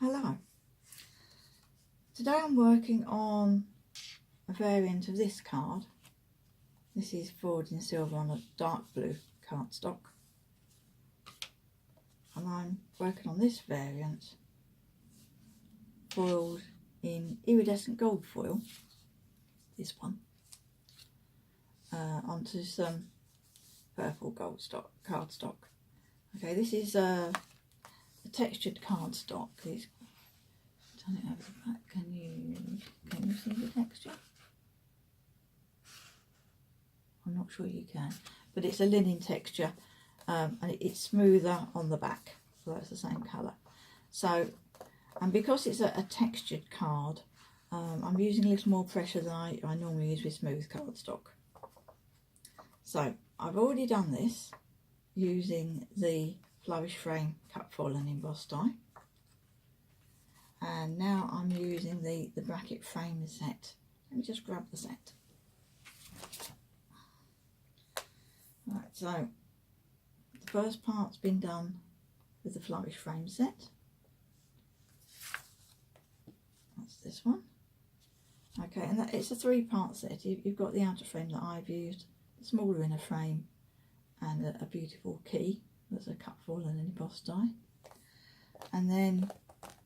Hello. Today I'm working on a variant of this card. This is forged in silver on a dark blue cardstock. And I'm working on this variant foiled in iridescent gold foil, this one, onto some purple cardstock. Okay, this is a textured cardstock. It's turn it over the back. Can you see the texture? I'm not sure you can, but it's a linen texture, and it's smoother on the back, so that's the same colour. So, and because it's a textured card, I'm using a little more pressure than I normally use with smooth cardstock. So I've already done this using the flourish frame cut foil and embossed die, and now I'm using the bracket frame set. Let me just grab the set. Right, so the first part's been done with the flourish frame set. That's this one. Okay, and it's a 3-part set. You've got the outer frame that I've used, the smaller inner frame, and a beautiful key that's a cut foil and an embossed die. And then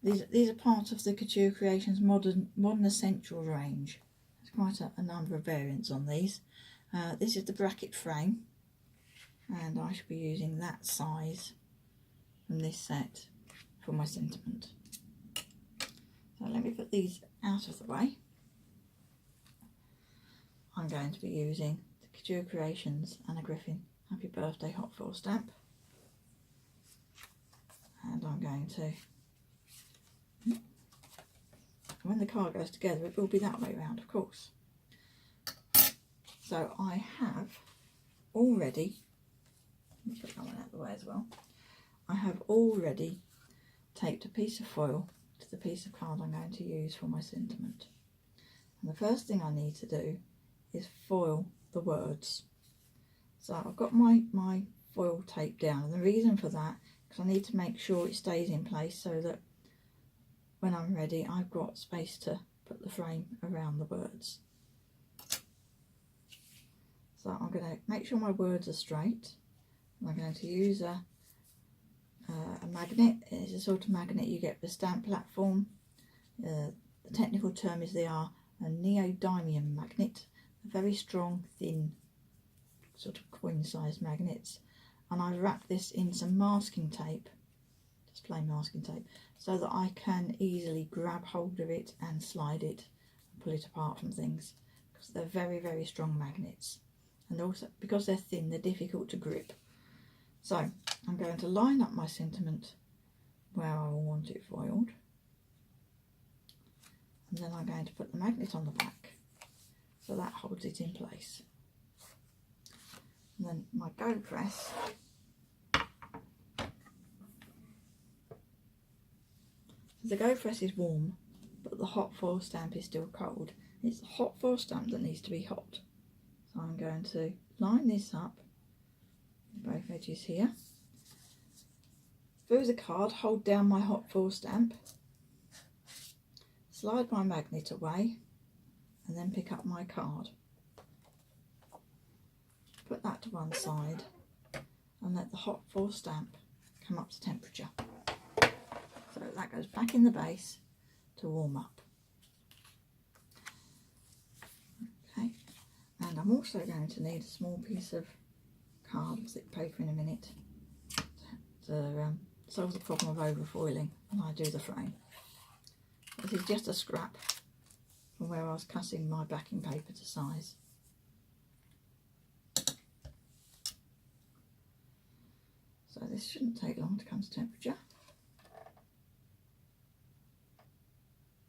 these are part of the Couture Creations Modern Essential range. There's quite a number of variants on these. This is the bracket frame, and I should be using that size from this set for my sentiment. So let me put these out of the way. I'm going to be using the Couture Creations Anna Griffin Happy Birthday hot foil stamp, and I'm going to, when the card goes together, it will be that way round, of course. So I have already, let me put that one out of the way as well. I have already taped a piece of foil to the piece of card I'm going to use for my sentiment. And the first thing I need to do is foil the words. So I've got my foil taped down, and the reason for that, because I need to make sure it stays in place so that when I'm ready I've got space to put the frame around the words. So I'm going to make sure my words are straight. I'm going to use a magnet. It's a sort of magnet you get for stamp platform. The technical term is they are a neodymium magnet, a very strong, thin, sort of coin-sized magnets. And I've wrapped this in some masking tape, just plain masking tape, so that I can easily grab hold of it and slide it and pull it apart from things, because they're very, very strong magnets. And also, because they're thin, they're difficult to grip. So I'm going to line up my sentiment where I will want it foiled, and then I'm going to put the magnet on the back so that holds it in place. And then my go press, the go press is warm, but the hot foil stamp is still cold. It's the hot foil stamp that needs to be hot. So I'm going to line this up, both edges here. Through the card, hold down my hot foil stamp, slide my magnet away, and then pick up my card. Put that to one side and let the hot foil stamp come up to temperature. So that goes back in the base to warm up. Okay, and I'm also going to need a small piece of card, zip paper in a minute, to solve the problem of overfoiling when I do the frame. This is just a scrap from where I was cutting my backing paper to size. So this shouldn't take long to come to temperature,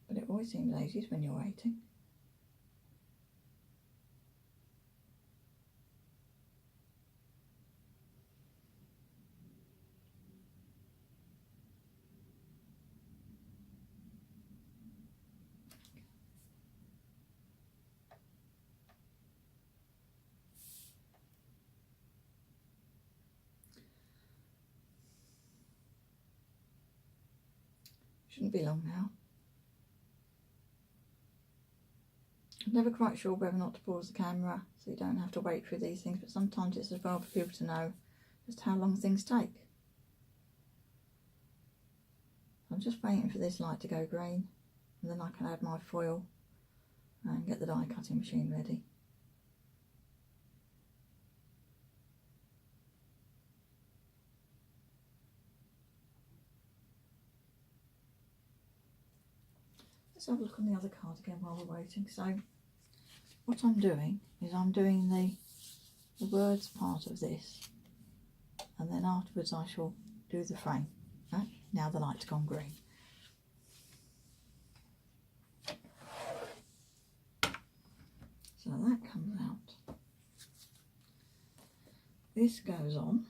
but it always seems ages when you're waiting. Shouldn't be long now. I'm never quite sure whether or not to pause the camera so you don't have to wait for these things, but sometimes it's as well for people to know just how long things take. I'm just waiting for this light to go green, and then I can add my foil and get the die cutting machine ready. Let's have a look on the other card again while we're waiting. So what I'm doing is I'm doing the words part of this, and then afterwards I shall do the frame. Right? Now the light's gone green. So that comes out. This goes on.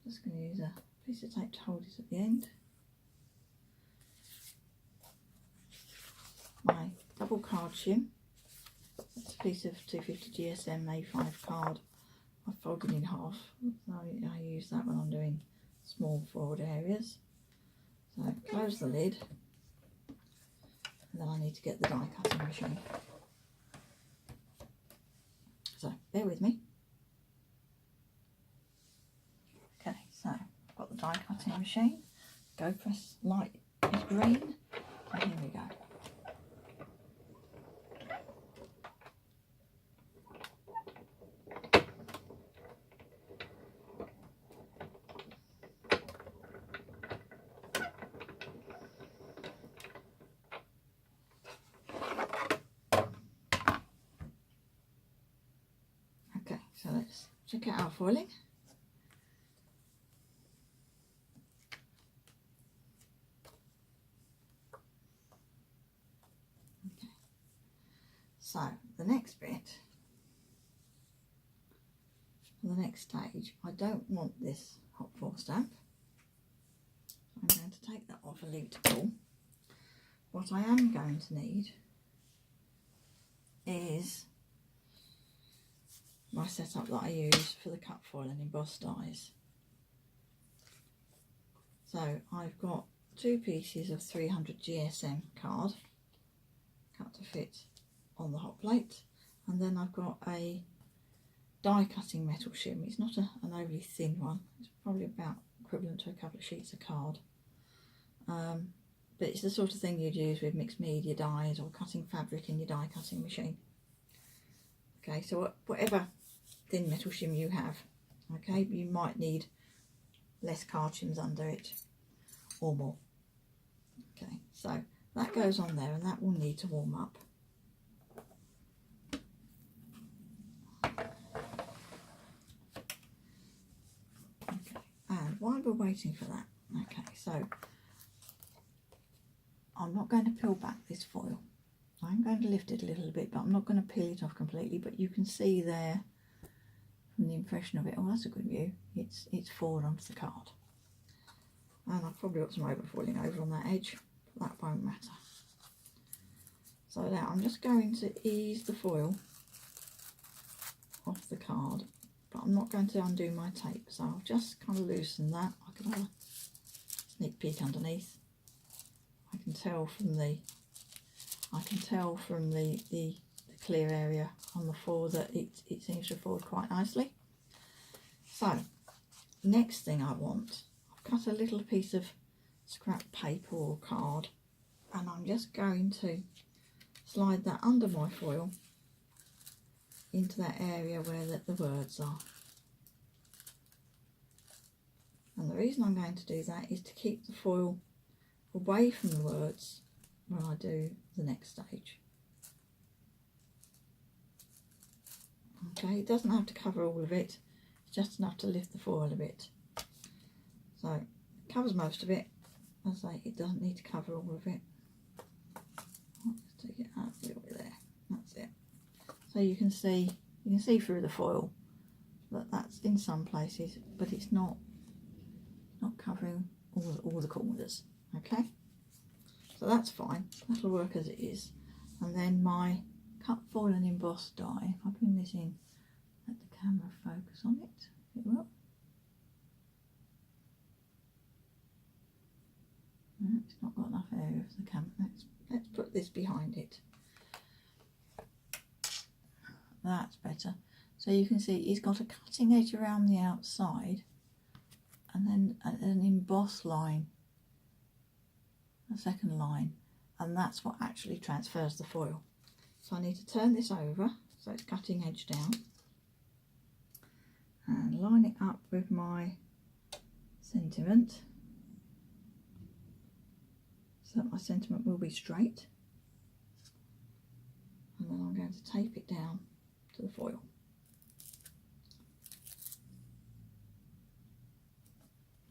Just going to use a piece of tape to hold it at the end. My double card shim. It's a piece of 250 GSM A5 card. I've folded in half. So I use that when I'm doing small forward areas. So close the lid. And then I need to get the die cutting machine. So bear with me. Okay, so I've got the die cutting machine. Go press light is green. And here we go. Okay, so let's check out our foiling. Okay, so the next bit, for the next stage, I don't want this hot foil stamp. I'm going to take that off and leave it to cool. What I am going to need is my setup that I use for the cut foil and embossed dies. So I've got 2 pieces of 300 GSM card cut to fit on the hot plate, and then I've got a die cutting metal shim. It's not an overly thin one, it's probably about equivalent to a couple of sheets of card, but it's the sort of thing you'd use with mixed media dies or cutting fabric in your die cutting machine. Okay, so whatever thin metal shim you have, okay, you might need less card shims under it or more. Okay, so that goes on there and that will need to warm up. Okay, and while we're waiting for that, okay, so I'm not going to peel back this foil. I'm going to lift it a little bit, but I'm not going to peel it off completely, but you can see there from the impression of it, oh, that's a good view, it's forward onto the card. And I've probably got some overfoiling over on that edge, but that won't matter. So now I'm just going to ease the foil off the card, but I'm not going to undo my tape, so I'll just kind of loosen that. I can have a sneak peek underneath. I can tell from the clear area on the foil that it seems to fold quite nicely. So next thing I want, I've cut a little piece of scrap paper or card, and I'm just going to slide that under my foil into that area where the words are. And the reason I'm going to do that is to keep the foil away from the words when I do the next stage. Okay, it doesn't have to cover all of it, it's just enough to lift the foil a bit. So it covers most of it. As I say, it doesn't need to cover all of it. I'll just take it out a little bit there. That's it. So you can see through the foil that that's in some places, but it's not covering all the corners. Okay, so that's fine, that'll work as it is. And then my cut foil and embossed die, if I bring this in, let the camera focus on it, it will. the camera? Let's put this behind it. That's better. So you can see he's got a cutting edge around the outside and then an embossed line, a second line, and that's what actually transfers the foil. So I need to turn this over so it's cutting edge down and line it up with my sentiment so that my sentiment will be straight, and then I'm going to tape it down to the foil.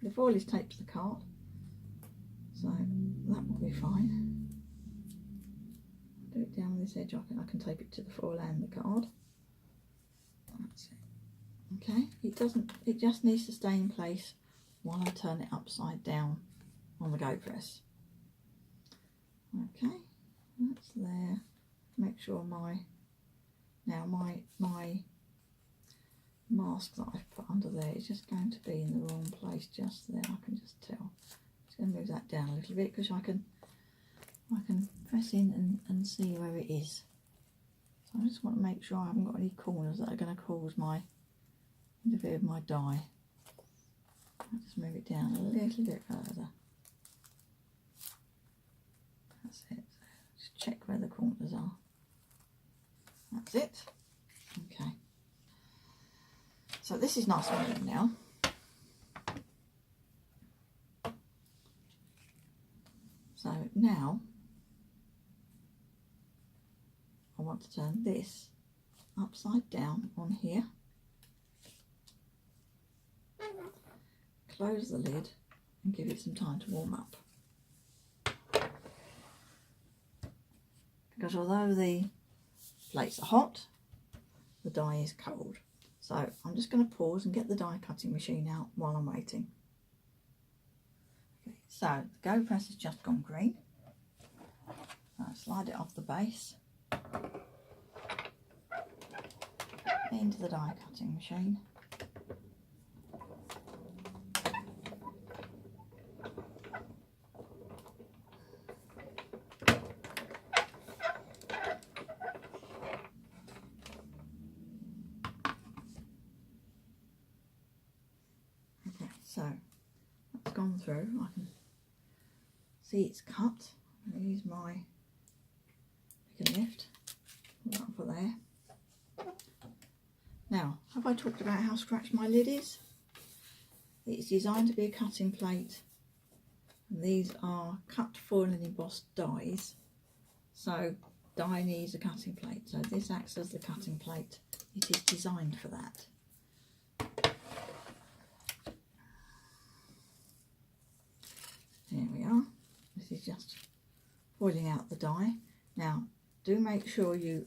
The foil is taped to the card, so that will be fine. Do it down this edge. I can tape it to the foil and the card. That's it. Okay, it just needs to stay in place while I turn it upside down on the go press. Okay, that's there. Make sure my mask that I've put under there is just going to be in the wrong place just there. I can just tell. I'm just going to move that down a little bit because I can press in and see where it is. So I just want to make sure I haven't got any corners that are going to cause interfere with my die. I'll just move it down a little bit further. That's it. Just check where the corners are. That's it. Okay. So this is nice and even now. So now I want to turn this upside down on here, close the lid and give it some time to warm up. Because although the plates are hot, the die is cold. So I'm just going to pause and get the die cutting machine out while I'm waiting. Okay, so the go press has just gone green. I slide it off the base into the die cutting machine. So that's gone through. I can see it's cut. I'm going to use my pick and lift, put that for there. Now, have I talked about how scratched my lid is? It's designed to be a cutting plate, and these are cut foil and embossed dies. So die needs a cutting plate. So this acts as the cutting plate. It is designed for that. There we are. This is just foiling out the die. Now, do make sure you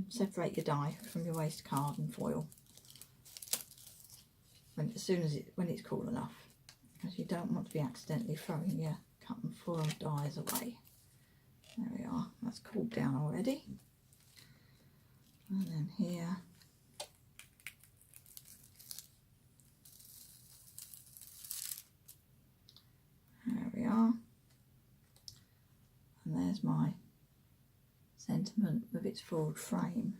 separate your die from your waste card and foil when it's cool enough, because you don't want to be accidentally throwing your cut and foil dies away. There we are. That's cooled down already. And then here. There we are, and there's my sentiment with its foiled frame,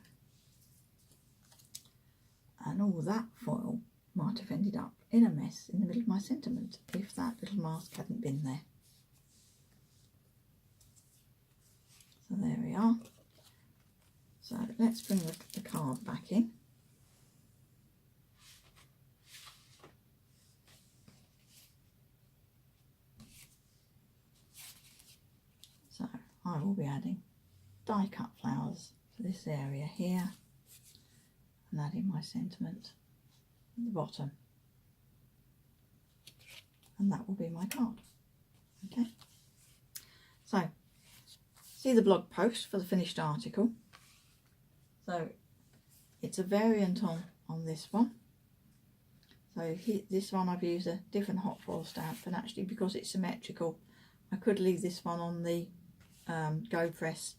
and all that foil might have ended up in a mess in the middle of my sentiment if that little mask hadn't been there. So there we are. So let's bring the card back in. So I will be adding die cut flowers to this area here and adding my sentiment at the bottom, and that will be my card. Okay, so see the blog post for the finished article. So it's a variant on this one. So this one I've used a different hot foil stamp, and actually because it's symmetrical I could leave this one on the go press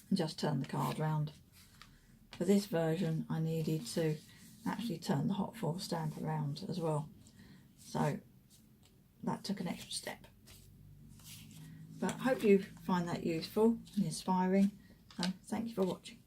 and just turn the card round. For this version I needed to actually turn the hot foil stamp around as well, so that took an extra step. But I hope you find that useful and inspiring. So thank you for watching.